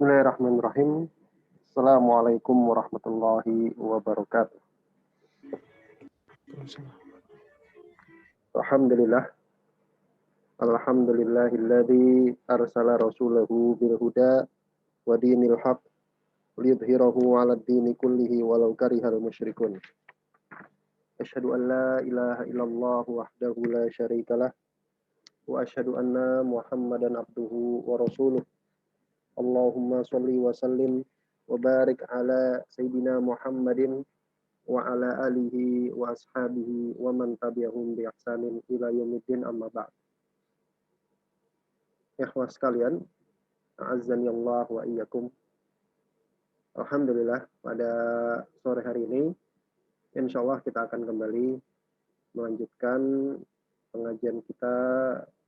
Bismillahirrahmanirrahim. Assalamualaikum warahmatullahi wabarakatuh. Alhamdulillah. Alhamdulillahilladzi arsala rasulahu bil huda wa dinil haq liyudhhirahu 'alad dini kullihi walau karihal musyrikun. Asyhadu an la ilaha illallah wahdahu la syarikalah wa asyhadu anna Muhammadan abduhu wa rasuluh. Allahumma shalli wa sallim wa barik ala sayyidina Muhammadin wa ala alihi wa ashabihi wa man tabi'ahum bi ihsanin ila yaumiddin, amma ba'd. Ikhwah sekalian, a'azzani Allah wa iyyakum. Alhamdulillah, pada sore hari ini insyaallah kita akan kembali melanjutkan pengajian kita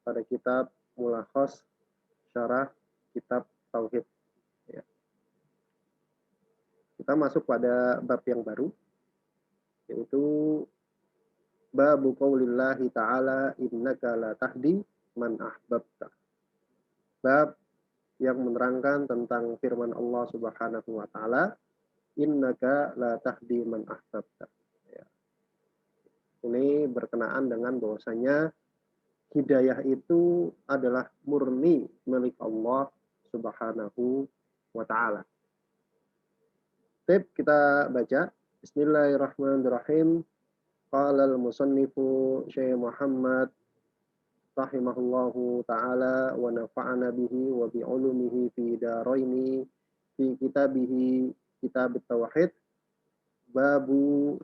pada kitab Mulakhas Syarah Kitab Tauhid. Ya. Kita masuk pada bab yang baru, yaitu babu qaulillahi ta'ala innaka la tahdi man ahbabta. Bab yang menerangkan tentang firman Allah Subhanahu wa taala, innaka la tahdi man ahbabta. Ya. Ini berkenaan dengan bahwasanya hidayah itu adalah murni milik Allah Subhanahu wa taala. Kita baca. Bismillahirrahmanirrahim. Qala al-musannifu Syekh Muhammad rahimahullahu ta'ala wa nafa'ana bihi wa bi ulumihi fi daraini fi kitabihi Kitab Tauhid, babu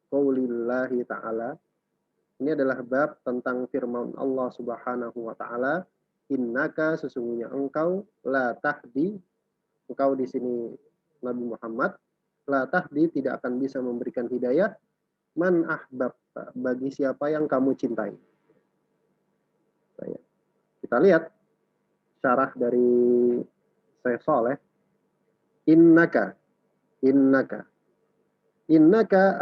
qaulillahi ta'ala. Ini adalah bab tentang firman Allah Subhanahu wa ta'ala, innaka, sesungguhnya engkau, la tahdi, engkau di sini Nabi Muhammad, la tahdi, tidak akan bisa memberikan hidayah, man ahbabta, bagi siapa yang kamu cintai. Kita lihat syarah dari Syekh Saleh. Innaka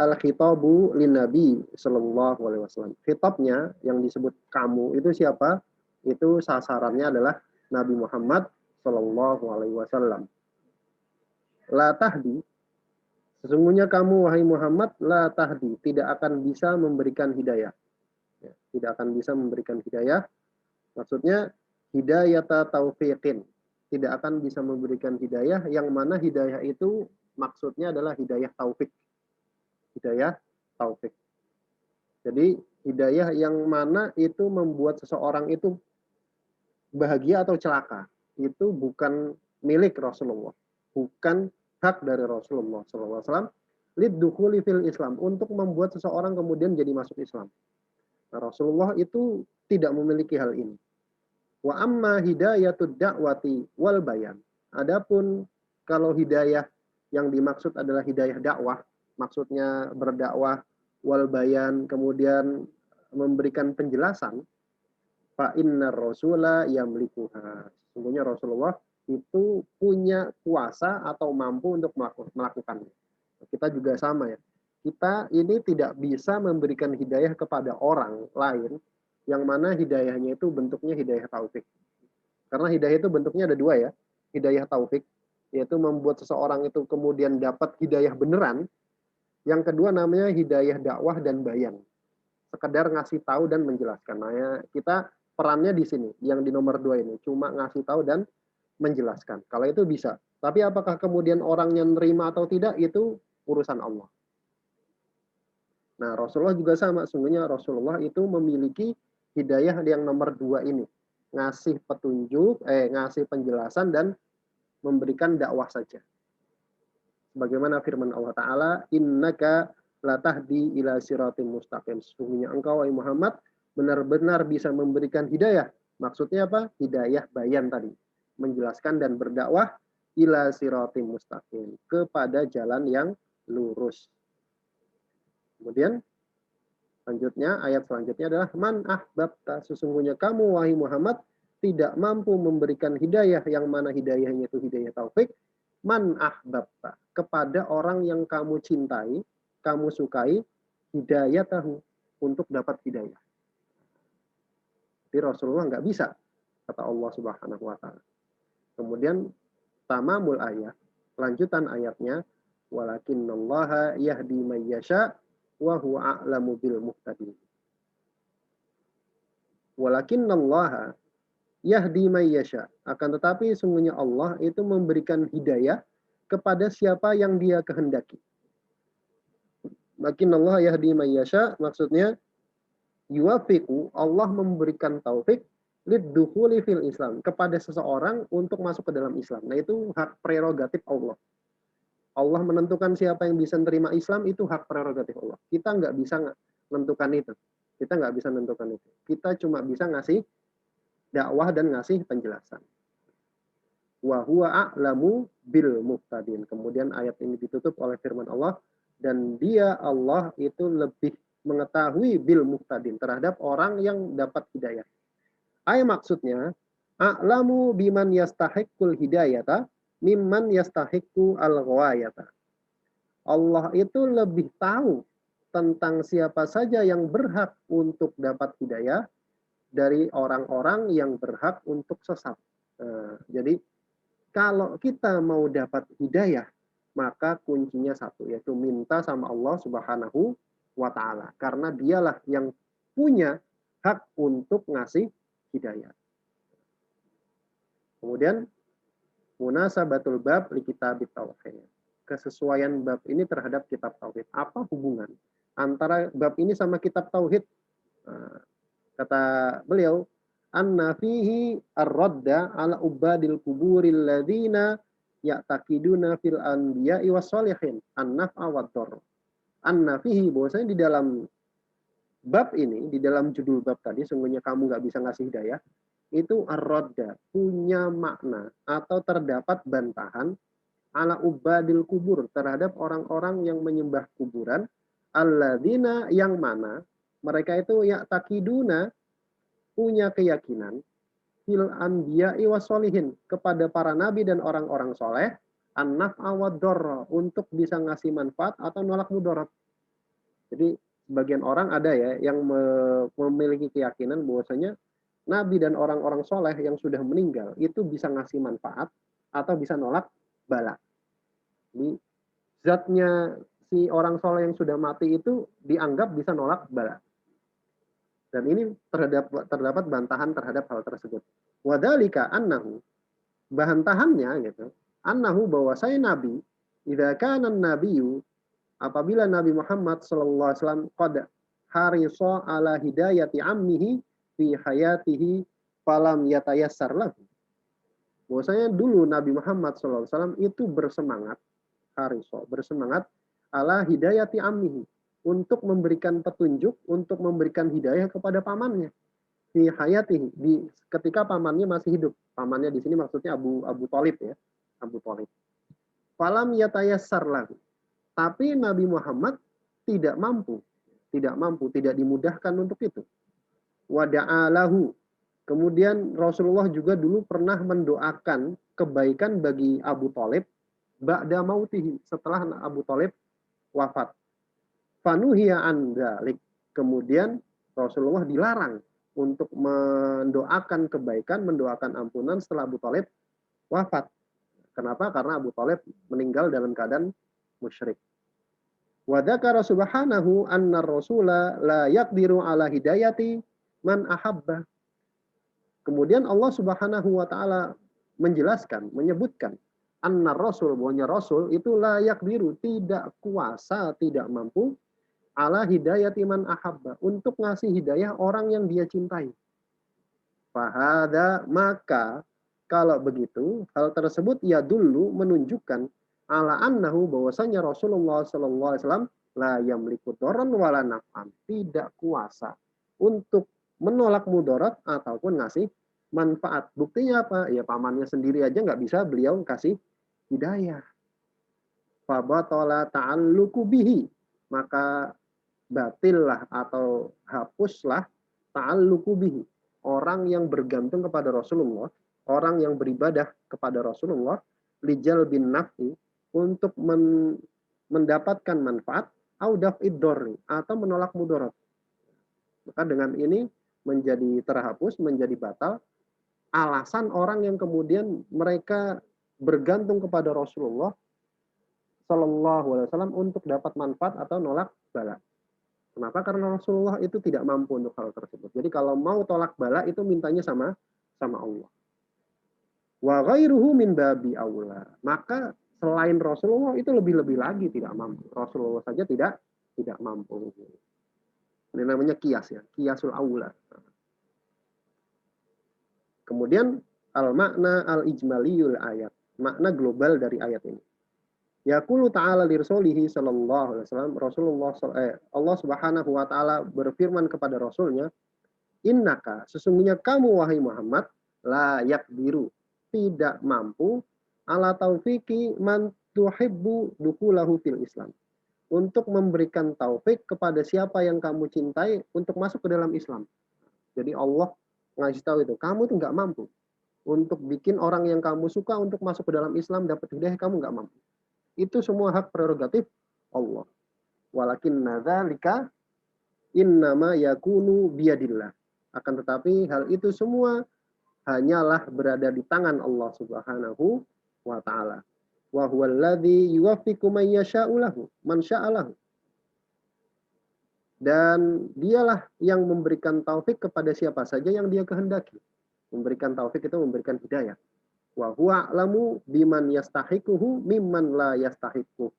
al-khitabu lin Nabi sallallahu alaihi wasallam. Khitabnya yang disebut kamu itu siapa? Itu sasarannya adalah Nabi Muhammad sallallahu alaihi wasallam. La tahdi, sesungguhnya kamu wahai Muhammad, la tahdi, tidak akan bisa memberikan hidayah. Ya, tidak akan bisa memberikan hidayah. Maksudnya hidayata taufiqin, tidak akan bisa memberikan hidayah, yang mana hidayah itu maksudnya adalah hidayah taufik. Hidayah taufik. Jadi hidayah yang mana itu membuat seseorang itu bahagia atau celaka, itu bukan milik Rasulullah, bukan hak dari Rasulullah SAW. Liddukhuli fil Islam, untuk membuat seseorang kemudian jadi masuk Islam. Nah, Rasulullah itu tidak memiliki hal ini. Wa amma hidayatud da'wati wal bayan. Adapun kalau hidayah yang dimaksud adalah hidayah dakwah, maksudnya berdakwah, wal bayan, kemudian memberikan penjelasan, fa innar rasula yamlikuha. Sesungguhnya Rasulullah itu punya kuasa atau mampu untuk melakukannya. Kita juga sama ya. Kita ini tidak bisa memberikan hidayah kepada orang lain yang mana hidayahnya itu bentuknya hidayah taufik. Karena hidayah itu bentuknya ada dua ya. Hidayah taufik, yaitu membuat seseorang itu kemudian dapat hidayah beneran. Yang kedua namanya hidayah dakwah dan bayan. Sekedar ngasih tahu dan menjelaskan. Nah, ya, kita perannya di sini, yang di nomor 2 ini. Cuma ngasih tahu dan menjelaskan. Kalau itu bisa. Tapi apakah kemudian orang yang nerima atau tidak, itu urusan Allah. Nah, Rasulullah juga sama. Sungguhnya Rasulullah itu memiliki hidayah yang nomor 2 ini. Ngasih petunjuk, ngasih penjelasan dan memberikan dakwah saja. Bagaimana firman Allah Ta'ala, innaka la tahdi ila siratim mustaqim. Sesungguhnya engkau, wahai Muhammad, benar-benar bisa memberikan hidayah. Maksudnya apa? Hidayah bayan tadi. Menjelaskan dan berdakwah ila siratim mustaqim. Kepada jalan yang lurus. Kemudian ayat selanjutnya adalah man ahbabta, sesungguhnya kamu wahai Muhammad tidak mampu memberikan hidayah yang mana hidayahnya itu hidayah taufik, man ahbabta, kepada orang yang kamu cintai, kamu sukai, hidayah tahu, untuk dapat hidayah. Jadi Rasulullah nggak bisa, kata Allah Subhanahu wa taala. Kemudian tamamul ayat, lanjutan ayatnya, walakinnallaha yahdi may yasha wa huwa a'lamu bil muhtadin. Walakinnallaha yahdi may yasha, akan tetapi sungguhnya Allah itu memberikan hidayah kepada siapa yang Dia kehendaki. Walakinnallaha yahdi may yasha, maksudnya yuwafiqu, Allah memberikan taufik liddukhuli fil Islam, kepada seseorang untuk masuk ke dalam Islam. Nah, itu hak prerogatif Allah. Allah menentukan siapa yang bisa menerima Islam, itu hak prerogatif Allah. Kita nggak bisa menentukan itu. Kita nggak bisa menentukan itu. Kita cuma bisa ngasih dakwah dan ngasih penjelasan. Wa huwa a'lamu bil muhtadin. Kemudian ayat ini ditutup oleh firman Allah, dan Dia Allah itu lebih mengetahui bil muhtadin, terhadap orang yang dapat hidayah. Maksudnya, a'lamu biman yastahiqqul hidayata mimman yastahiqqu al-ghawayata. Allah itu lebih tahu tentang siapa saja yang berhak untuk dapat hidayah dari orang-orang yang berhak untuk sesat. Jadi kalau kita mau dapat hidayah, maka kuncinya satu, yaitu minta sama Allah Subhanahu wa Ta'ala, karena Dialah yang punya hak untuk ngasih hidayah. Kemudian munasabatul bab li kitab tauhid. Kesesuaian bab ini terhadap kitab tauhid. Apa hubungan antara bab ini sama kitab tauhid? Kata beliau, anna fihi ar-radda ala ubadil kuburil ladzina ya'taqiduna fil anbiya'i was sholihin an-naf'a wad dhar. Anna fihi, bahwasanya di dalam bab ini, di dalam judul bab tadi, sungguhnya kamu nggak bisa ngasih hidayah, itu ar-radda, punya makna atau terdapat bantahan ala ubadil kubur, terhadap orang-orang yang menyembah kuburan, alladzina, yang mana mereka itu ya'taqiduna, punya keyakinan fil anbiya'i wassolihin, kepada para nabi dan orang-orang soleh, an-naf'a wad dharra, untuk bisa ngasih manfaat atau nolak mudarat. Jadi sebagian orang ada ya yang memiliki keyakinan bahwasanya nabi dan orang-orang soleh yang sudah meninggal itu bisa ngasih manfaat atau bisa nolak bala. Jadi zatnya si orang soleh yang sudah mati itu dianggap bisa nolak bala. Dan ini terdapat bantahan terhadap hal tersebut. Wadhalika annahu, bantahannya gitu, annahu, bahwa saya nabi, idza kana nabiyyu, apabila Nabi Muhammad sallallahu alaihi wasallam qad harisa ala hidayati ammihi fi hayatihi falam yatayassar lahu. Bahwasanya dulu Nabi Muhammad sallallahu alaihi wasallam itu bersemangat ala hidayati ammihi, untuk memberikan petunjuk, untuk memberikan hidayah kepada pamannya fi hayatihi, ketika pamannya masih hidup. Pamannya di sini maksudnya Abu Thalib ya, Abu Thalib. Falam yatayassar lahu, tapi Nabi Muhammad tidak mampu, tidak dimudahkan untuk itu. Wada'alahu, kemudian Rasulullah juga dulu pernah mendoakan kebaikan bagi Abu Thalib ba'da mautihi, setelah Abu Thalib wafat. Fanuhiya an dzalik, kemudian Rasulullah dilarang untuk mendoakan kebaikan, mendoakan ampunan setelah Abu Thalib wafat. Kenapa? Karena Abu Thalib meninggal dalam keadaan musyrik. Wa dzakara subhanahu anna rasula la yaqdiru ala hidayati man ahabba. Kemudian Allah Subhanahu wa taala menjelaskan, menyebutkan anna rasul, bahwanya rasul itu la yaqdiru, tidak kuasa, tidak mampu, ala hidayati man ahabba, untuk ngasih hidayah orang yang dia cintai. Fahada, maka kalau begitu, hal tersebut ya dulu menunjukkan ala annahu, bahwasanya Rasulullah sallallahu alaihi wasallam la yamliku dharran wala naf'an, tidak kuasa untuk menolak mudarat ataupun ngasih manfaat. Buktinya apa? Ya pamannya sendiri aja nggak bisa beliau kasih hidayah. Fabatala ta'alluqu bihi, maka batillah atau hapuslah ta'alluqu bihi, orang yang bergantung kepada Rasulullah, orang yang beribadah kepada Rasulullah, lijal bin naf'i, untuk mendapatkan manfaat, au daf'id dharri, atau menolak mudarat. Maka dengan ini menjadi terhapus, menjadi batal alasan orang yang kemudian mereka bergantung kepada Rasulullah Shallallahu Alaihi Wasallam untuk dapat manfaat atau nolak bala. Kenapa? Karena Rasulullah itu tidak mampu untuk hal tersebut. Jadi kalau mau tolak bala itu mintanya sama Allah. Wa ghairuhu min babi aula. Maka selain Rasulullah itu lebih-lebih lagi tidak mampu. Rasulullah saja tidak mampu. Ini namanya kias ya, kiasul aula. Kemudian al-makna al-ijmaliyul ayat. Makna global dari ayat ini. Yaqulu ta'ala li rasulihi sallallahu alaihi wasallam, Allah Subhanahu wa taala berfirman kepada rasulnya, innaka, sesungguhnya kamu wahai Muhammad, la yakdiru, tidak mampu, ala taufiki man tuhibbu dukulahu fil Islam, untuk memberikan taufik kepada siapa yang kamu cintai untuk masuk ke dalam Islam. Jadi Allah ngasih tahu itu, kamu tuh nggak mampu untuk bikin orang yang kamu suka untuk masuk ke dalam Islam dapat hidayah, kamu nggak mampu. Itu semua hak prerogatif Allah. Walakin nadzalika innama yakunu biyadillah. Akan tetapi hal itu semua hanyalah berada di tangan Allah Subhanahu wa taala. Wa huwallazi yuwaffiqu man yasha'u lahu, man sya'alahu. Dan dialah yang memberikan taufik kepada siapa saja yang dia kehendaki. Memberikan taufik itu memberikan hidayah. Wa huwa a'lamu biman yastahiquhu mimman la yastahiquhu.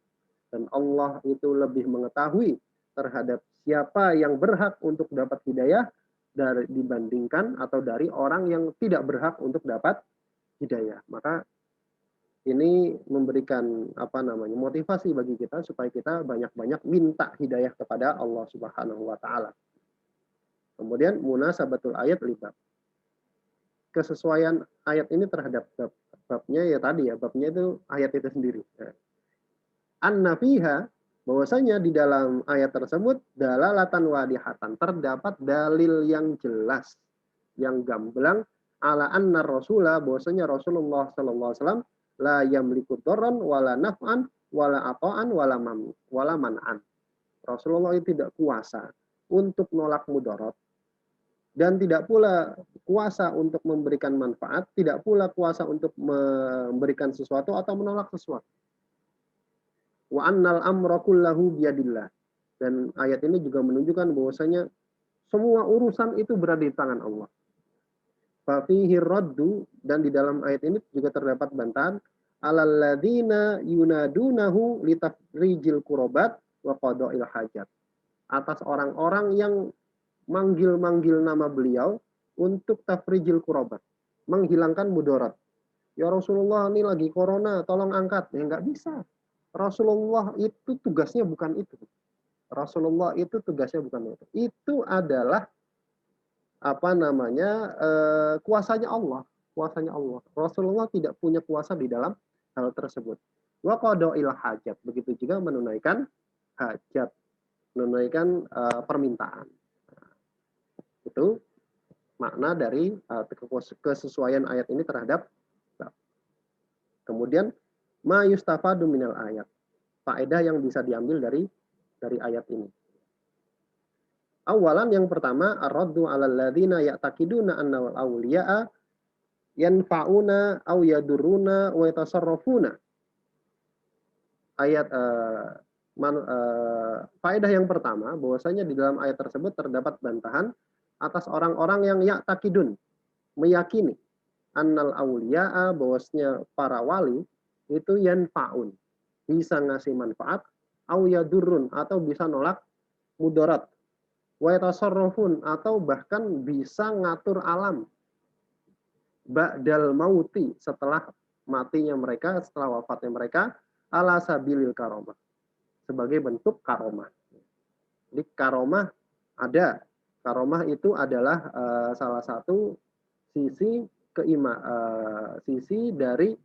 Dan Allah itu lebih mengetahui terhadap siapa yang berhak untuk dapat hidayah dibandingkan atau dari orang yang tidak berhak untuk dapat hidayah. Maka ini memberikan motivasi bagi kita supaya kita banyak-banyak minta hidayah kepada Allah Subhanahu wa taala. Kemudian munasabatul ayat libab. Kesesuaian ayat ini terhadap babnya ya tadi ya, babnya itu ayat itu sendiri. Anna fiha, bahwasanya di dalam ayat tersebut dalalatan wadihatan, terdapat dalil yang jelas, yang gamblang, ala anna rasulah, bahwasanya Rasulullah sallallahu alaihi wasallam la yamliku dharran wala naf'an wala ata'an wala man'an. Rasulullah itu tidak kuasa untuk nolak mudarat dan tidak pula kuasa untuk memberikan manfaat, tidak pula kuasa untuk memberikan sesuatu atau menolak sesuatu. Wa annal amra kullahu biyadillah. Dan ayat ini juga menunjukkan bahwasanya semua urusan itu berada di tangan Allah. Fa fihi raddu, dan di dalam ayat ini juga terdapat bantahan alal ladzina yunadunahu litafrijil qurabat wa qada'il hajat. Atas orang-orang yang manggil-manggil nama beliau untuk tafrijil qurabat, menghilangkan mudarat. Ya Rasulullah, ini lagi corona, tolong angkat. Ya nggak bisa. Rasulullah itu tugasnya bukan itu. Rasulullah itu tugasnya bukan itu. Itu adalah kuasanya Allah. Kuasanya Allah. Rasulullah tidak punya kuasa di dalam hal tersebut. Wa qada'il hajat. Begitu juga menunaikan hajat. Menunaikan permintaan. Itu makna dari kesesuaian ayat ini terhadap. Kemudian ma yustafadu minal ayat. Faedah yang bisa diambil dari ayat ini. Awalan, yang pertama, ar-raddu 'alal ladzina ya'taqiduna annal awliya'a yanfa'una aw yadurruna wa yatasarrafuna. Faedah yang pertama, bahwasanya di dalam ayat tersebut terdapat bantahan atas orang-orang yang ya'taqidun, meyakini annal awliya'a, bahwasanya para wali itu yanfa'un, bisa ngasih manfaat, au yadurrun, atau bisa nolak mudarat, wa yatasarrafun, atau bahkan bisa ngatur alam ba'dal mauti, setelah matinya mereka, setelah wafatnya mereka, ala sabilil karomah, sebagai bentuk karomah. Jadi karomah ada. Karomah itu adalah salah satu sisi dari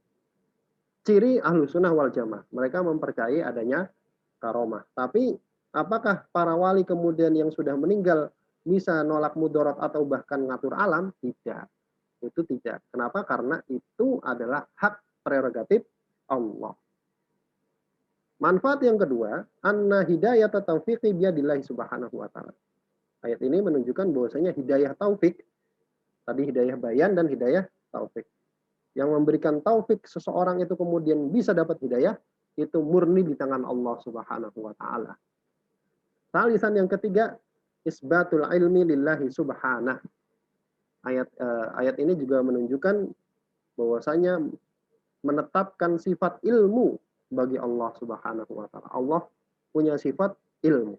ciri ahlu sunnah wal jamaah. Mereka mempercayai adanya karomah. Tapi apakah para wali kemudian yang sudah meninggal bisa nolak mudarat atau bahkan ngatur alam? Tidak. Itu tidak. Kenapa? Karena itu adalah hak prerogatif Allah. Manfaat yang kedua, anna hidayah taufiqi biyadillahi subhanahu wa ta'ala. Ayat ini menunjukkan bahwasanya hidayah taufik, tadi hidayah bayan dan hidayah taufik. yang memberikan taufik seseorang itu kemudian bisa dapat hidayah, itu murni di tangan Allah Subhanahu wa taala. Salisan yang ketiga, isbatul ilmi lillahi subhanah. Ayat ini juga menunjukkan bahwasanya menetapkan sifat ilmu bagi Allah Subhanahu wa taala. Allah punya sifat ilmu.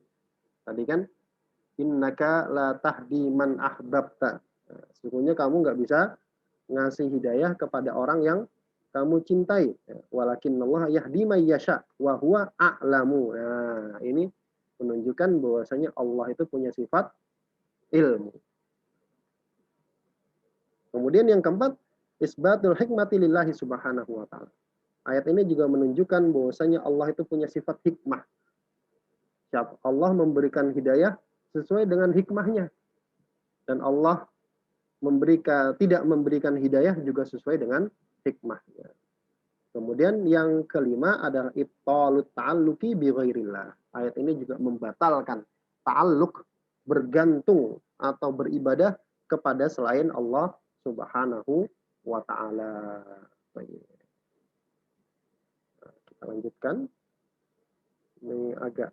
Tadi kan innaka la tahdi man ahbabta. Sesungguhnya kamu nggak bisa ngasih hidayah kepada orang yang kamu cintai. Walakinnallaha yahdi may yasha wa huwa a'lamu. Nah, ini menunjukkan bahwasanya Allah itu punya sifat ilmu. Kemudian yang keempat, isbatul hikmati lillahi subhanahu wa ta'ala. Ayat ini juga menunjukkan bahwasanya Allah itu punya sifat hikmah. Allah memberikan hidayah sesuai dengan hikmahnya. Dan Allah tidak memberikan hidayah juga sesuai dengan hikmahnya. Kemudian yang kelima adalah ibtalut ta'alluqi bi ghairillah. Ayat ini juga membatalkan ta'alluq, bergantung atau beribadah kepada selain Allah Subhanahu wa ta'ala. Kita lanjutkan. Ini agak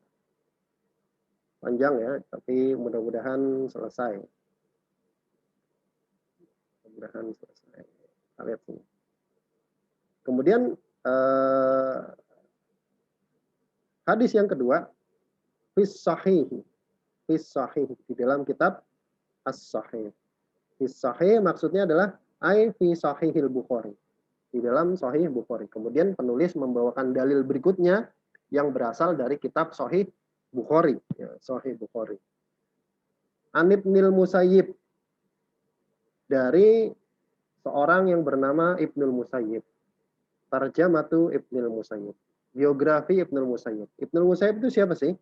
panjang ya, tapi mudah-mudahan selesai. Mudah-mudahan selesai. Kita lihat sini. Kemudian hadis yang kedua, fis sahih di dalam kitab As-Sahih. Fis sahih maksudnya adalah fi sahihil Bukhari. Di dalam Sahih Bukhari. Kemudian penulis membawakan dalil berikutnya yang berasal dari kitab Sahih Bukhari, ya, Sahih Bukhari. An Ibnul Musayyib, dari seorang yang bernama Ibnul Musayyib. Tarjamatu Ibnul Musayyib. Biografi Ibnul Musayyib. Ibnul Musayyib itu siapa sih?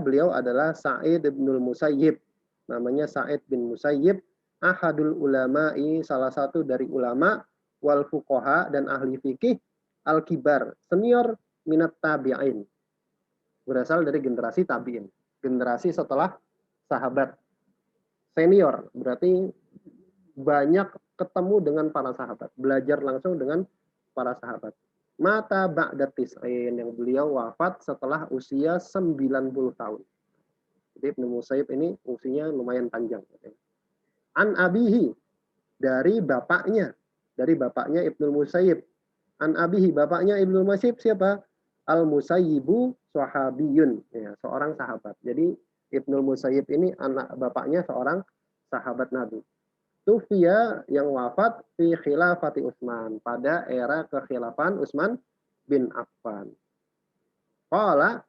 Beliau adalah Sa'id Ibnul Musayyib. Namanya Sa'id bin Musayyib, ahadul ulama'i, salah satu dari ulama, wal fuqaha, dan ahli fikih, al-kibar, senior minat tabi'in. Berasal dari generasi tabi'in. Generasi setelah sahabat. Senior, berarti banyak ketemu dengan para sahabat. Belajar langsung dengan para sahabat. Mata ba'da tis'in, yang beliau wafat setelah usia 90 tahun. Jadi Ibnu Musayyib ini usianya lumayan panjang. An abihi, dari bapaknya Ibnu Musayyib. An abihi, bapaknya Ibnu Musayyib siapa? Al Musayyibu sahabiyun, ya, seorang sahabat. Jadi Ibnu Musayyib ini anak bapaknya seorang sahabat Nabi. Tufiya, yang wafat fi khilafati Utsman, pada era kekhilafan Utsman bin Affan. Qala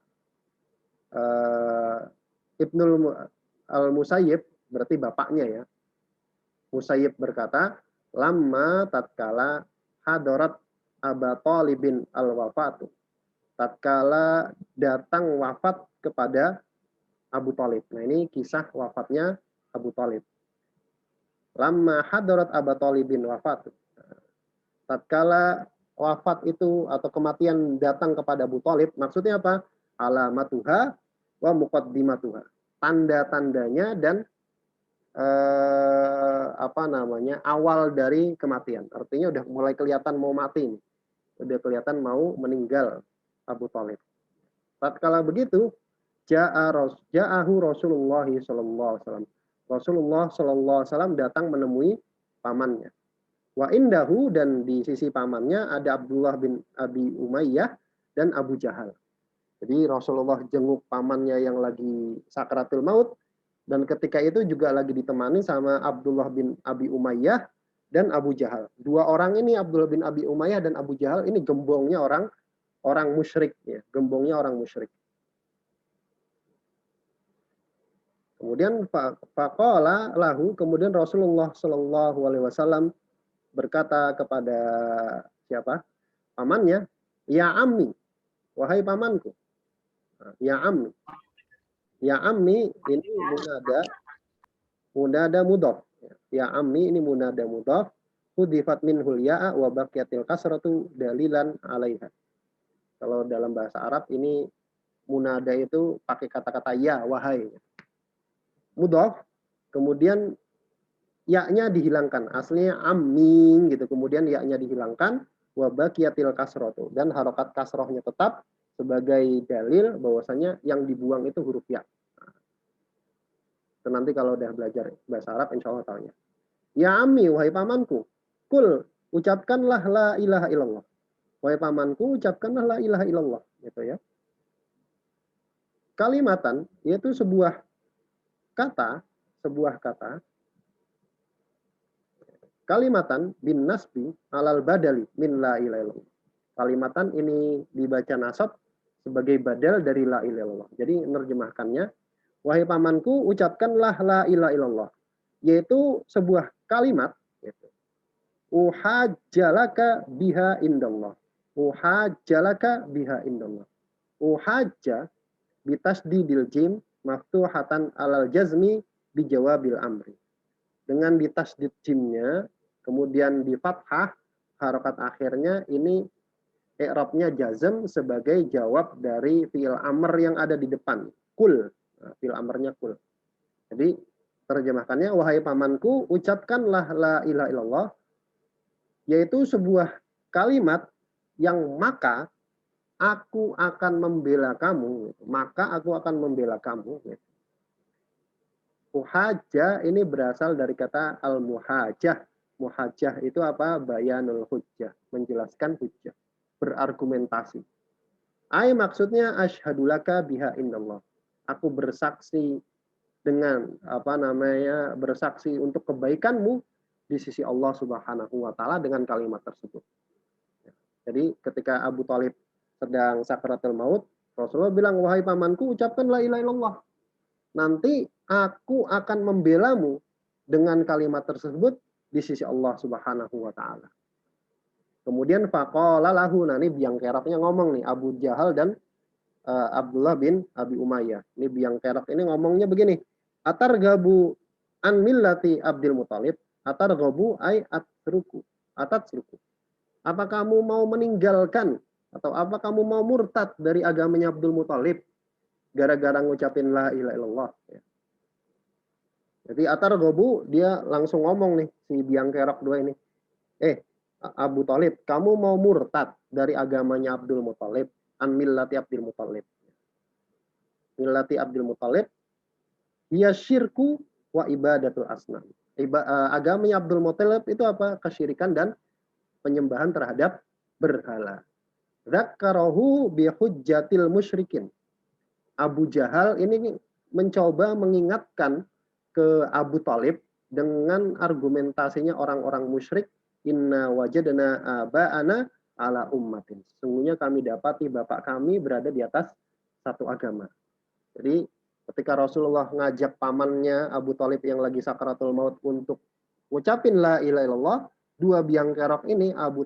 Ibnul Al-Musayyib, berarti bapaknya ya. Musayyib berkata, lamma tatkala hadarat Aba Thalibin al-wafatu. Tatkala datang wafat kepada Abu Thalib. Nah, ini kisah wafatnya Abu Thalib. Lamma hadarat Aba Thalibin wafatu. Tatkala wafat itu atau kematian datang kepada Abu Thalib, maksudnya apa? Alamatuha wa muqaddimatuha. Tanda-tandanya dan awal dari kematian. Artinya udah mulai kelihatan mau mati, udah kelihatan mau meninggal Abu Thalib. Tatkala begitu, ja'ahu Rasulullah sallallahu alaihi wasallam. Rasulullah sallallahu alaihi wasallam datang menemui pamannya. Wa indahu, dan di sisi pamannya ada Abdullah bin Abi Umayyah dan Abu Jahal. Jadi Rasulullah jenguk pamannya yang lagi sakratul maut, dan ketika itu juga lagi ditemani sama Abdullah bin Abi Umayyah dan Abu Jahal. Dua orang ini, Abdullah bin Abi Umayyah dan Abu Jahal, ini gembongnya orang musyrik, ya, gembongnya orang musyrik. Kemudian faqala lahu, kemudian Rasulullah Shallallahu alaihi wasallam berkata kepada siapa? Pamannya, ya ammi, wahai pamanku. Ya ammi. Ya ammi ini munada mudhaf. Ya ammi ini munada mudhaf, hudifat minhul ya'a wa baqiyatil kasratu dalilan 'alaiha. Kalau dalam bahasa Arab ini munada itu pakai kata-kata ya, wahai. Mudhaf, kemudian ya-nya dihilangkan. Aslinya aming gitu. Kemudian ya-nya dihilangkan, wa baqiyatil kasrotu, dan harokat kasrohnya tetap sebagai dalil bahwasanya yang dibuang itu huruf ya. Nah, nanti kalau udah belajar bahasa Arab insya Allah tahunya. Ya ammi, wahai pamanku, kul, ucapkanlah la ilaha illallah. Wahai pamanku, ucapkanlah la ilaha illallah. Gitu ya. Kalimatan, yaitu sebuah kata, kalimatan bin nasbi alal badali min la ilaha illallah. Kalimatan ini dibaca nasab sebagai badal dari la ilaha illallah. Jadi menerjemahkannya, wahai pamanku, ucapkanlah la ilaha illallah, yaitu sebuah kalimat, gitu. Uhajjalaka biha indallah. Uhajjalaka biha indallah. Uhajja bitasdidil jim maftuhatan alal jazmi bijawabil amri. Dengan ditasdid jimnya, kemudian di fathah, harokat akhirnya ini i'rabnya jazm sebagai jawab dari fi'il amr yang ada di depan. Kul. Nah, fi'il amrnya kul. Jadi terjemahkannya, wahai pamanku, ucapkanlah la ilaha illallah, yaitu sebuah kalimat yang maka aku akan membela kamu. Maka aku akan membela kamu. Muhajjah ini berasal dari kata al-muhajjah. Muhajjah itu apa? Bayanul hujjah, menjelaskan hujjah, berargumentasi. Ai maksudnya asyhadulaka biha indallah. Aku bersaksi dengan bersaksi untuk kebaikanmu di sisi Allah Subhanahu wa taala dengan kalimat tersebut. Jadi ketika Abu Thalib sedang sakaratul maut, Rasulullah bilang, wahai pamanku, ucapkan la ilaha illallah. Nanti aku akan membelamu dengan kalimat tersebut di sisi Allah Subhanahu wa taala. Kemudian faqala lahu, nah ini biang keroknya ngomong nih, Abu Jahal dan Abdullah bin Abi Umayyah. Ini biang kerok ini ngomongnya begini. Atargabu an millati Abdul Muthalib, atargabu ay atruku, atatsruku. Apa kamu mau meninggalkan atau apa kamu mau murtad dari agamanya Abdul Muthalib gara-gara ngucapin la ilaha illallah? Jadi Atar Gobu dia langsung ngomong nih, si biang kerok dua ini. Abu Thalib, kamu mau murtad dari agamanya Abdul Muthalib, an millati Abdul Muthalib. Millati Abdul Muthalib, dia syirku wa ibadatul asnam. Agamanya Abdul Muthalib itu apa? Kesyirikan dan penyembahan terhadap berhala. Dzakarahu bi hujjatil musyrikin. Abu Jahal ini mencoba mengingatkan ke Abu Thalib dengan argumentasinya orang-orang musyrik, inna wajadna aba'ana ala ummatin. Sesungguhnya kami dapati bapak kami berada di atas satu agama. Jadi ketika Rasulullah ngajak pamannya Abu Thalib yang lagi sakaratul maut untuk ucapin la ilaha illallah, dua biang kerok ini Abu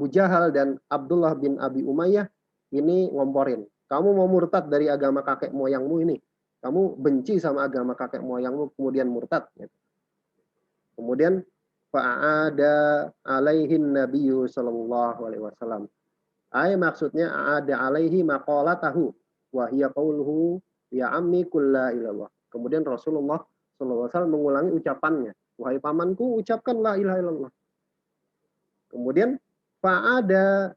Jahal dan Abdullah bin Abi Umayyah ini ngomporin. Kamu mau murtad dari agama kakek moyangmu ini. Kamu benci sama agama kakek moyangmu, kemudian murtad. Kemudian fa'ada alaihin nabiyyu sallallahu alaihi wasallam. Maksudnya ada alaihi maqalatahu wa hiya qauluhu ya ammi qul la ilallah. Kemudian Rasulullah sallallahu alaihi wasallam mengulangi ucapannya. Wahai pamanku, ucapkan la ilaha illallah. Kemudian fa'ada,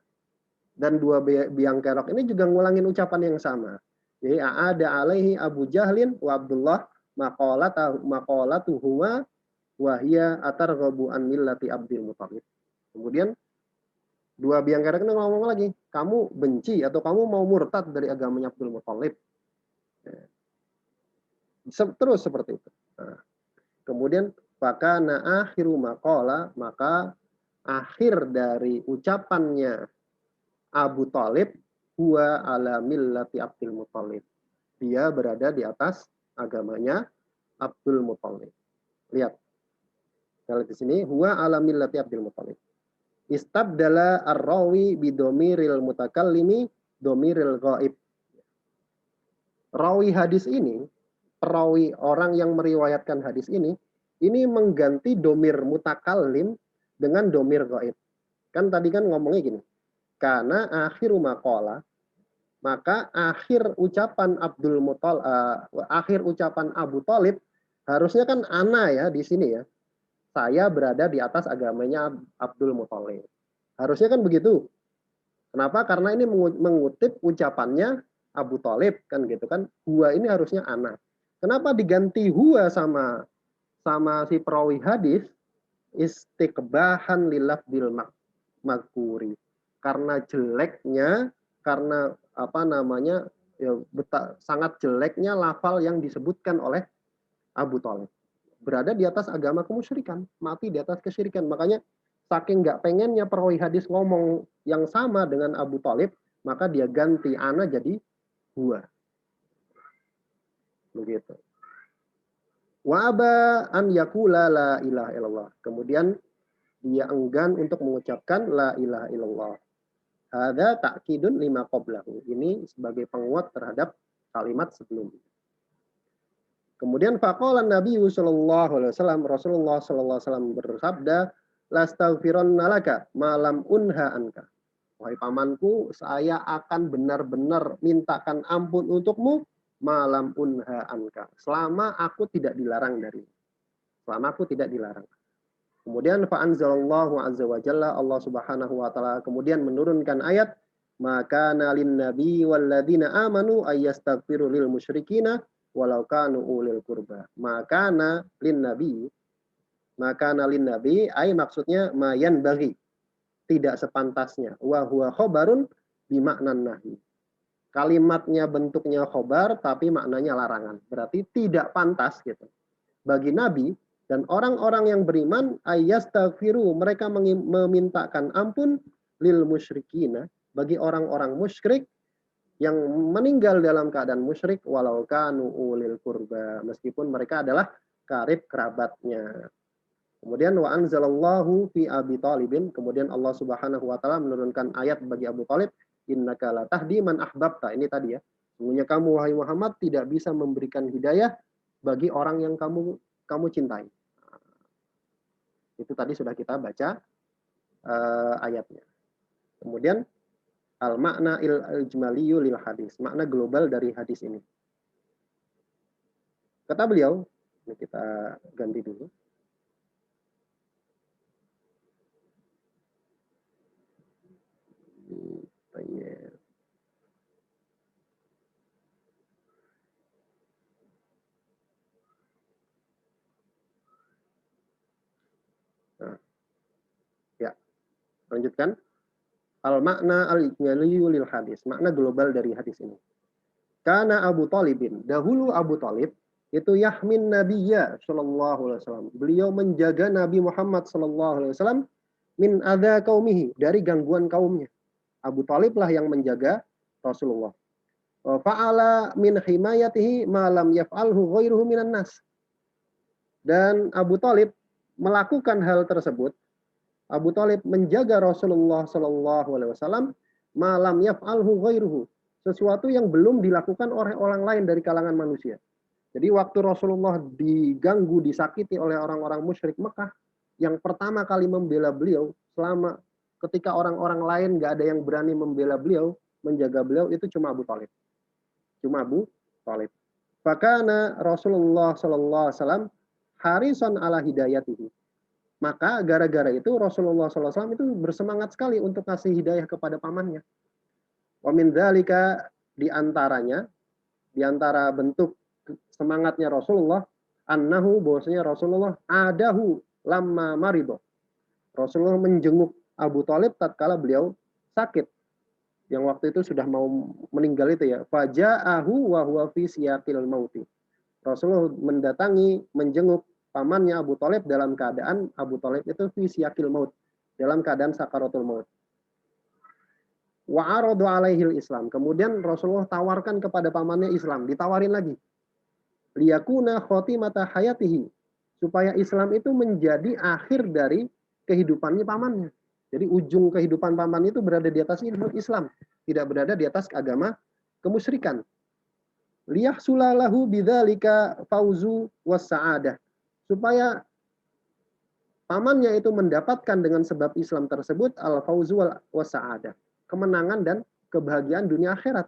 dan dua biang kerok ini juga ngulangin ucapan yang sama. Jadi ada alaihi Abu Jahlin wa Abdullah maqalatuhuma wa hiya atarghabu an millati Abdul Muthalib. Kemudian dua biang kerok ini ngomong lagi, kamu benci atau kamu mau murtad dari agamanya Abdul Muthalib. Terus seperti itu. Nah, kemudian fakana akhiru maqala, maka akhir dari ucapannya Abu Thalib huwa ala millati Abdul Muthalib. Dia berada di atas agamanya Abdul Muthalib. Lihat. Kalau di sini huwa ala millati Abdul Muthalib. Istabdala ar-rawi bidomiril mutakallimi domiril ghaib. Rawi hadis ini, perawi orang yang meriwayatkan hadis ini mengganti domir mutakallim dengan domir ghaib. Kan tadi kan ngomongnya gini. Karena akhiru maqala, maka akhir ucapan Abu Thalib Harusnya kan ana ya di sini ya. Saya berada di atas agamanya Abdul Muthalib. Harusnya kan begitu. Kenapa? Karena ini mengutip ucapannya Abu Thalib kan gitu kan. Huwa ini harusnya ana. Kenapa diganti huwa sama si perawi hadis? Istiqbahan lilafdil makuri. Karena jeleknya, karena apa namanya, ya, sangat jeleknya lafal yang disebutkan oleh Abu Thalib. Berada di atas agama kemusyrikan, mati di atas kesyirikan. Makanya saking nggak pengennya perawi hadis ngomong yang sama dengan Abu Thalib, maka dia ganti ana jadi huwa. Begitu. Wa aba an yaqula la ilaha illallah. Kemudian dia enggan untuk mengucapkan la ilaha illallah. Hadza ta'kidun lima qablahu. Ini sebagai penguat terhadap kalimat sebelumnya. Kemudian faqala Nabi sallallahu alaihi wasallam, Rasulullah sallallahu alaihi wasallam bersabda, "Lastaghfiranna laka ma lam unha anka." Wahai pamanku, saya akan benar-benar mintakan ampun untukmu malam unha anka. Selama aku tidak dilarang dari. Selama aku tidak dilarang. Kemudian fa anzalallahu azza wa jalla, Allah Subhanahu wa taala kemudian menurunkan ayat, "Maka nalin nabi walladzina amanu ayyastaghfiru lil musyrikina walau kanu ulil qurba." Maka nalin nabi ay maksudnya mayan bagi, tidak sepantasnya. Wa huwa khobarun bimaknan nahi. Kalimatnya bentuknya khobar tapi maknanya larangan. Berarti tidak pantas gitu. Bagi nabi dan orang-orang yang beriman ayyastaghfiru, mereka memintakan ampun lil musyrikina, bagi orang-orang musyrik yang meninggal dalam keadaan musyrik walau kanu ulil qurba, meskipun mereka adalah karib kerabatnya. Kemudian wa anzalallahu fi Abi Thalibin, kemudian Allah Subhanahu wa taala menurunkan ayat bagi Abu Thalib, innaka la tahdi man ahbabta. Ini tadi ya. Sesungguhnya kamu wahai Muhammad tidak bisa memberikan hidayah bagi orang yang kamu cintai. Itu tadi sudah kita baca ayatnya. Kemudian al-makna il-ijmaliyu lil hadis, makna global dari hadis ini. Kata beliau, ini kita ganti dulu. Nah, ya, lanjutkan. Al-makna al-ijmaliyu lil hadis, makna global dari hadis ini. Karena Abu Thalibin, dahulu Abu Thalib itu yahmin nabiyya sallallahu alaihi wasallam. Beliau menjaga Nabi Muhammad sallallahu alaihi wasallam min adza qaumihi, dari gangguan kaumnya. Abu Thalib lah yang menjaga Rasulullah. Fa'ala min himayatihi ma lam yaf'alhu ghairuhu minan nas. Dan Abu Thalib melakukan hal tersebut. Abu Thalib menjaga Rasulullah sallallahu alaihi wasallam malam yaf'alhu ghairuhu, sesuatu yang belum dilakukan oleh orang lain dari kalangan manusia. Jadi waktu Rasulullah diganggu, disakiti oleh orang-orang musyrik Mekah, yang pertama kali membela beliau selama ketika orang-orang lain nggak ada yang berani membela beliau, menjaga beliau, itu cuma Abu Thalib. Cuma Abu Thalib. Fakana Rasulullah sallallahu alaihi wasallam harisan ala hidayatihi. Maka gara-gara itu Rasulullah SAW itu bersemangat sekali untuk kasih hidayah kepada pamannya. Wa min dzalika, di antara bentuk semangatnya Rasulullah, annahu, bahwasanya Rasulullah adahu lamma marido. Rasulullah menjenguk Abu Thalib tatkala beliau sakit. Yang waktu itu sudah mau meninggal itu ya. Faja'ahu wa huwa fi siyaqil mauti. Rasulullah mendatangi, menjenguk pamannya Abu Thalib dalam keadaan Abu Thalib itu fi siyaqil maut, dalam keadaan sakaratul maut. Wa aradu alaihil Islam. Kemudian Rasulullah tawarkan kepada pamannya Islam, ditawarin lagi. Liyakuna khotimata hayatihi, supaya Islam itu menjadi akhir dari kehidupannya pamannya. Jadi ujung kehidupan paman itu berada di atas Islam, tidak berada di atas agama kemusyrikan. Liyahsulalahu bidzalika fauzu was sa'adah, supaya pamannya itu mendapatkan dengan sebab Islam tersebut al-fauzu was sa'adah, kemenangan dan kebahagiaan dunia akhirat.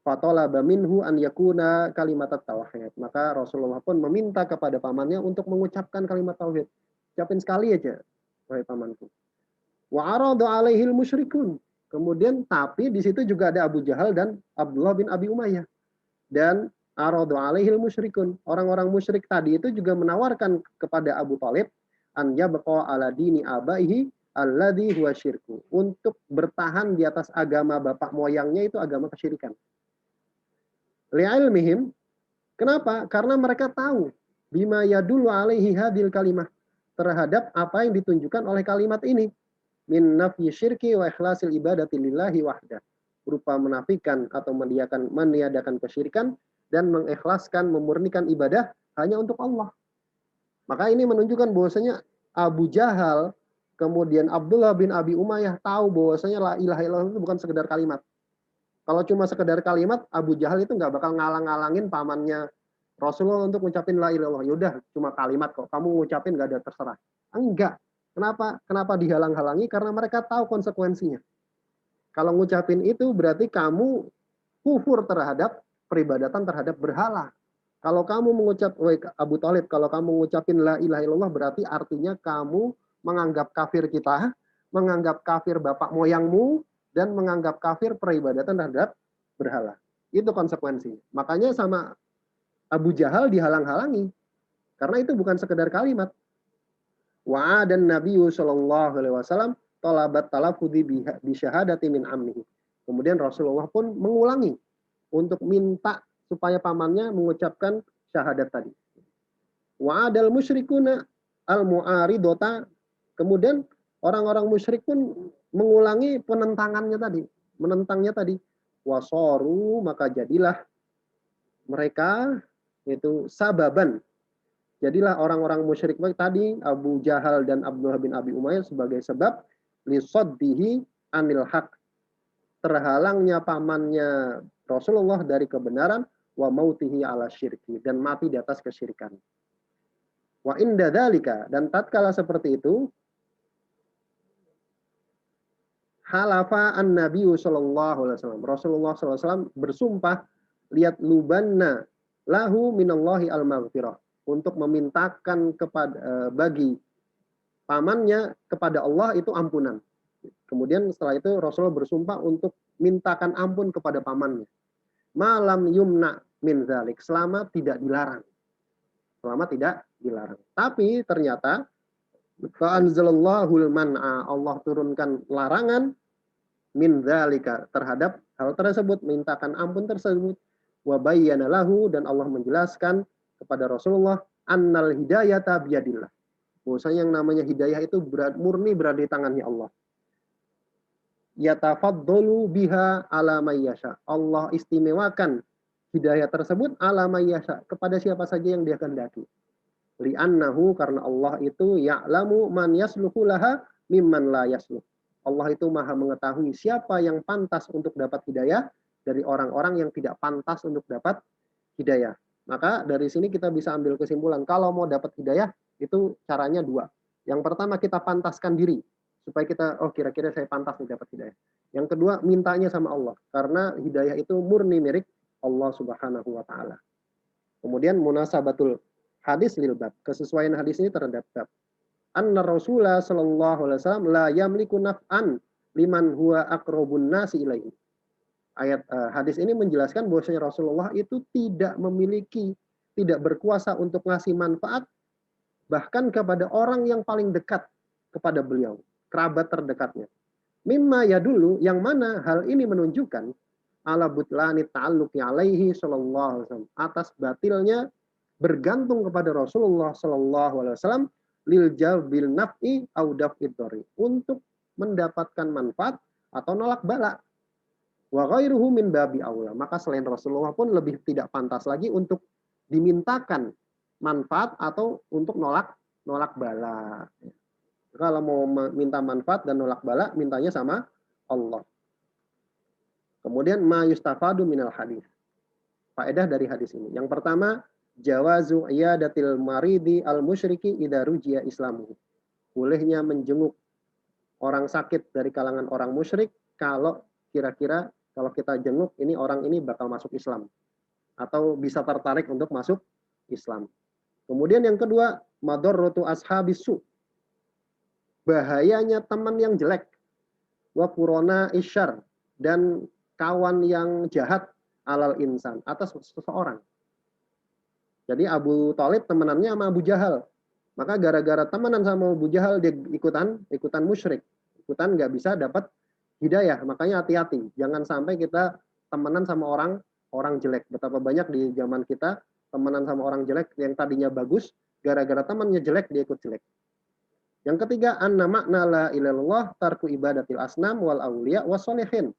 Fatolaba minhu an yakuna kalimat tauhid. Maka Rasulullah pun meminta kepada pamannya untuk mengucapkan kalimat tauhid. Ucapin sekali aja, wahai pamanku. Wa aradu alaihil musyrikun. Kemudian tapi di situ juga ada Abu Jahal dan Abdullah bin Abi Umayyah. Dan aradu alaihil musyrikun. Orang-orang musyrik tadi itu juga menawarkan kepada Abu Thalib an yabqa ala dini abaihi alladhi huwa syirku. Untuk bertahan di atas agama bapak moyangnya itu agama kesyirikan. Li'ilmihim, kenapa? Karena mereka tahu bima yadullu alaihi hadil kalimah, terhadap apa yang ditunjukkan oleh kalimat ini, min nafyi syirki wa ikhlasil ibadati lillahi wahdah, berupa menafikan atau meniadakan kesyirikan dan mengikhlaskan, memurnikan ibadah hanya untuk Allah. Maka ini menunjukkan bahwasanya Abu Jahal kemudian Abdullah bin Abi Umayyah tahu bahwasanya la ilaha illallah itu bukan sekedar kalimat. Kalau cuma sekedar kalimat, Abu Jahal itu nggak bakal ngalang-ngalangin pamannya Rasulullah untuk ngucapin la ilaha illallah. Yaudah, cuma kalimat kok. Kamu ngucapin nggak ada terserah. Enggak. Kenapa? Kenapa dihalang-halangi? Karena mereka tahu konsekuensinya. Kalau ngucapin itu berarti kamu kufur terhadap peribadatan terhadap berhala. Kalau kamu mengucap, Abu Thalib, kalau kamu ngucapin la ilaha illallah berarti artinya kamu menganggap kafir kita, menganggap kafir bapak moyangmu, dan menganggap kafir peribadatan terhadap berhala. Itu konsekuensinya. Makanya sama Abu Jahal dihalang-halangi. Karena itu bukan sekedar kalimat. Wa dan Nabi sallallahu alaihi wasallam talabat talafudhi bi syahadati min ammihi. Kemudian Rasulullah pun mengulangi untuk minta supaya pamannya mengucapkan syahadat tadi. Wa adal musyrikuna al mu'aridota. Kemudian orang-orang musyrik pun mengulangi menentangnya tadi. Wasoru, maka jadilah mereka itu sababan. Jadilah orang-orang musyrik tadi, Abu Jahal dan Abdullah bin Abi Umayyah sebagai sebab lisoddihi anil haq, terhalangnya pamannya Rasulullah dari kebenaran, wa mautihi ala syirki, dan mati di atas kesyirikan. Wa inda dzalika, dan tatkala seperti itu, halafa an-Nabi sallallahu alaihi wasallam. Rasulullah sallallahu alaihi wasallam bersumpah, lihat lubanna lahu minallahi al-maghfirah, untuk memintakan kepada bagi pamannya kepada Allah itu ampunan. Kemudian setelah itu Rasulullah bersumpah untuk mintakan ampun kepada pamannya. Malam yumna min dzalik, selama tidak dilarang. Selama tidak dilarang. Tapi ternyata fa'anzalallahul man'a, Allah turunkan larangan min dzalika, terhadap hal tersebut, mintakan ampun tersebut. Wa bayyana lahu, dan Allah menjelaskan kepada Rasulullah annal hidayata biyadillah, bahwasanya yang namanya hidayah itu murni berada di tangannya Allah. Yatafaddalu biha ala may yasha, Allah istimewakan hidayah tersebut ala may yasha, kepada siapa saja yang Dia kehendaki. Li'annahu, karena Allah itu ya'lamu man yasluhu laha mimman la yasluh. Allah itu maha mengetahui siapa yang pantas untuk dapat hidayah dari orang-orang yang tidak pantas untuk dapat hidayah. Maka dari sini kita bisa ambil kesimpulan, kalau mau dapat hidayah itu caranya dua. Yang pertama, kita pantaskan diri supaya kita, oh kira-kira saya pantas nih dapat hidayah. Yang kedua, mintanya sama Allah, karena hidayah itu murni milik Allah Subhanahu wa taala. Kemudian munasabatul hadis lil bab, kesesuaian hadis ini terhadap bab. Anna Rasulullah sallallahu alaihi wasallam la yamliku naf'an liman huwa aqrabun nasi ilaihi. Hadis ini menjelaskan bahwasanya Rasulullah itu tidak memiliki, tidak berkuasa untuk ngasih manfaat bahkan kepada orang yang paling dekat kepada beliau, kerabat terdekatnya. Mimma ya dulu, yang mana hal ini menunjukkan ala butlani ta'alluqi alaihi sallallahu alaihi wasallam, atas batilnya bergantung kepada Rasulullah sallallahu alaihi wasallam lil jalbil naf'i au daf'id dharri, untuk mendapatkan manfaat atau nolak bala. Wa ghairuhu min babi aula, maka selain Rasulullah pun lebih tidak pantas lagi untuk dimintakan manfaat atau untuk nolak bala. Kalau mau minta manfaat dan nolak bala, mintanya sama Allah. Kemudian ma yustafadu minal hadis, faedah dari hadis ini. Yang pertama, jawazu iyadatil maridi al musyriki idza rujiya islamuhu, bolehnya menjenguk orang sakit dari kalangan orang musyrik kalau kira-kira Kalau kita jenguk, ini orang ini bakal masuk Islam. Atau bisa tertarik untuk masuk Islam. Kemudian yang kedua, madarratu ashabisu. Bahayanya teman yang jelek. Wa qurona isyar. Dan kawan yang jahat alal insan. Atas seseorang. Jadi Abu Thalib temenannya sama Abu Jahal. Maka gara-gara temenan sama Abu Jahal, dia ikutan musyrik. Ikutan nggak bisa dapat hidayah. Makanya hati-hati. Jangan sampai kita temenan sama orang jelek. Betapa banyak di zaman kita temenan sama orang jelek yang tadinya bagus, gara-gara temannya jelek, dia ikut jelek. Yang ketiga, anna makna la ilallah tarku ibadatil asnam wal awliya wassolihin.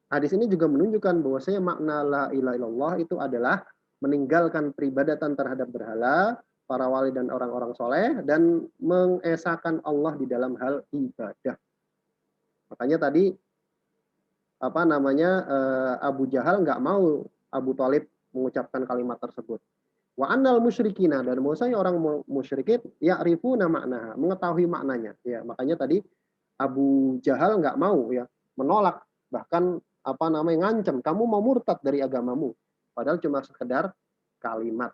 Hadis ini juga menunjukkan bahwasanya makna la ilaha illallah itu adalah meninggalkan peribadatan terhadap berhala, para wali dan orang-orang soleh, dan mengesahkan Allah di dalam hal ibadah. Makanya tadi Abu Jahal nggak mau Abu Thalib mengucapkan kalimat tersebut. Wa annal musyrikina, dan bahwasanya orang musyrikin ya'rifuna maknaha, mengetahui maknanya. Ya, makanya tadi Abu Jahal nggak mau ya, menolak, bahkan ngancam, kamu mau murtad dari agamamu. Padahal cuma sekedar kalimat.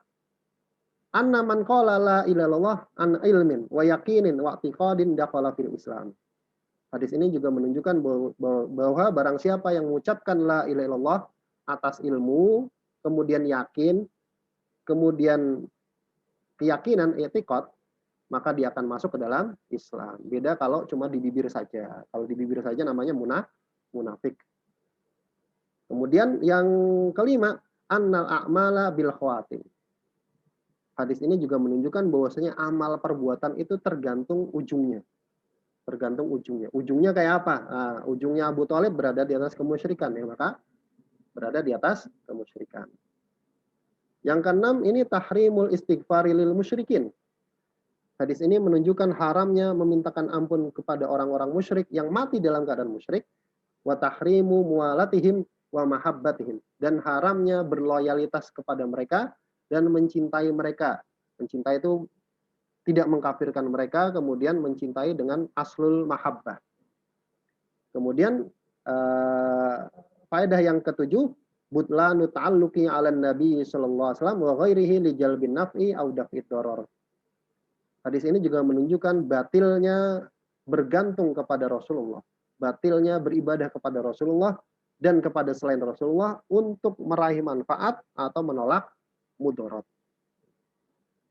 Anna man qala la ilaha illallah an ilmin wa yaqinin wa i'tiqadin dakhala fil Islam. Hadis ini juga menunjukkan bahwa barang siapa yang mengucapkan la ilaha illallah atas ilmu, kemudian yakin, kemudian keyakinan, i'tiqad, maka dia akan masuk ke dalam Islam. Beda kalau cuma di bibir saja. Kalau di bibir saja namanya munafik. Kemudian yang kelima, annal a'mala bil khawatim. Hadis ini juga menunjukkan bahwasanya amal perbuatan itu tergantung ujungnya. Tergantung ujungnya. Ujungnya kayak apa? Nah, ujungnya Abu Thalib berada di atas kemusyrikan, ya, maka berada di atas kemusyrikan. Yang keenam, ini tahrimul istighfari lil musyrikin. Hadis ini menunjukkan haramnya memintakan ampun kepada orang-orang musyrik yang mati dalam keadaan musyrik, wa tahrimu muwalatihim wa mahabbatihim, dan haramnya berloyalitas kepada mereka dan mencintai mereka. Mencintai itu tidak mengkafirkan mereka, kemudian mencintai dengan aslul mahabbah. Kemudian faedah yang ketujuh, butlanu ta'alluqi 'alan nabi sallallahu alaihi wasallam wa ghairihi li jalbin naf'i aw daf'id darar. Hadis ini juga menunjukkan batilnya bergantung kepada Rasulullah, batilnya beribadah kepada Rasulullah dan kepada selain Rasulullah untuk meraih manfaat atau menolak mudarat.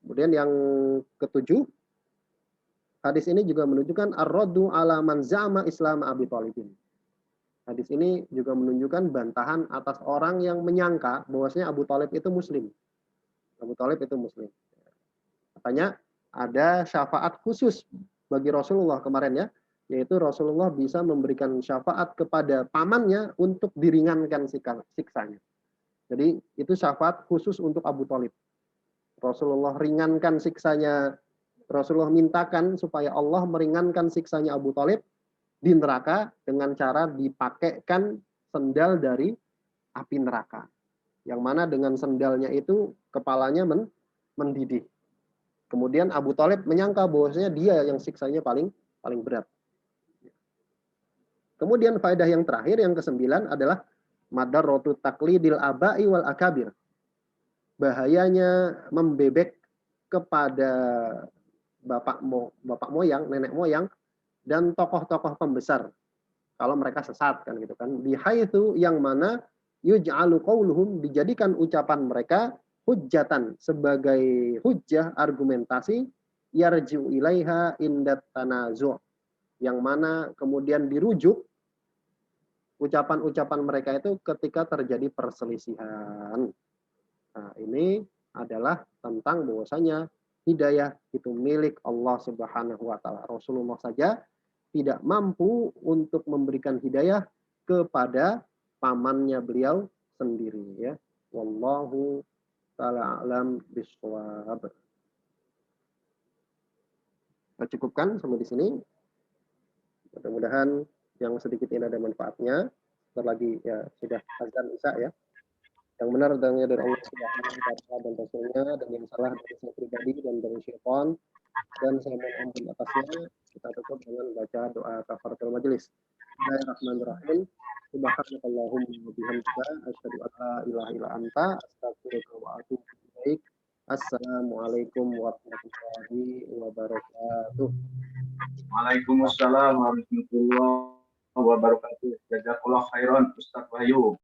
Kemudian yang ketujuh, hadis ini juga menunjukkan ar-raddu ala man za'ama Islam Abi Thalibin. Hadis ini juga menunjukkan bantahan atas orang yang menyangka bahwasanya Abu Thalib itu muslim. Abu Thalib itu muslim. Katanya ada syafaat khusus bagi Rasulullah kemarin, ya, yaitu Rasulullah bisa memberikan syafaat kepada pamannya untuk diringankan siksanya. Jadi itu syafaat khusus untuk Abu Thalib. Rasulullah ringankan siksanya, Rasulullah mintakan supaya Allah meringankan siksanya Abu Thalib di neraka dengan cara dipakaikan sendal dari api neraka. Yang mana dengan sendalnya itu kepalanya mendidih. Kemudian Abu Thalib menyangka bahwasanya dia yang siksanya paling berat. Kemudian faedah yang terakhir, yang kesembilan, adalah madarratu taqlidil aba'i wal akabir. Bahayanya membebek kepada bapak moyang, nenek moyang, dan tokoh-tokoh pembesar kalau mereka sesat, kan gitu kan. Bihaitsu, yang mana yuj'alu qauluhum, dijadikan ucapan mereka hujjatan, sebagai hujjah argumentasi, yarji'u ilaiha indat tanazu', yang mana kemudian dirujuk ucapan-ucapan mereka itu ketika terjadi perselisihan. Nah, ini adalah tentang bahwasanya hidayah itu milik Allah Subhanahu wa taala. Rasulullah saja tidak mampu untuk memberikan hidayah kepada pamannya beliau sendiri, ya. Wallahu ta'ala a'lam bishawab. Kita cukupkan sampai di sini. Mudah-mudahan yang sedikit ini ada manfaatnya. Sebentar lagi ya sudah azan Isya, ya. Yang benar datangnya dari Allah Subhanahu wa taala dan Rasulnya, dan yang salah dari saya pribadi dan dari syaitan, dan saya mohon ampun atasnya. Kita tutup dengan baca doa kafaratul majelis. Bismillahirrahmanirrahim. Subhanakallahumma wa bihamdika asyhadu an la ilaha illa anta astaghfiruka wa atubu ilaik. Assalamualaikum warahmatullahi wabarakatuh. Waalaikumsalam warahmatullahi wabarakatuh. Jazakallah khairan Ustaz Wahyu.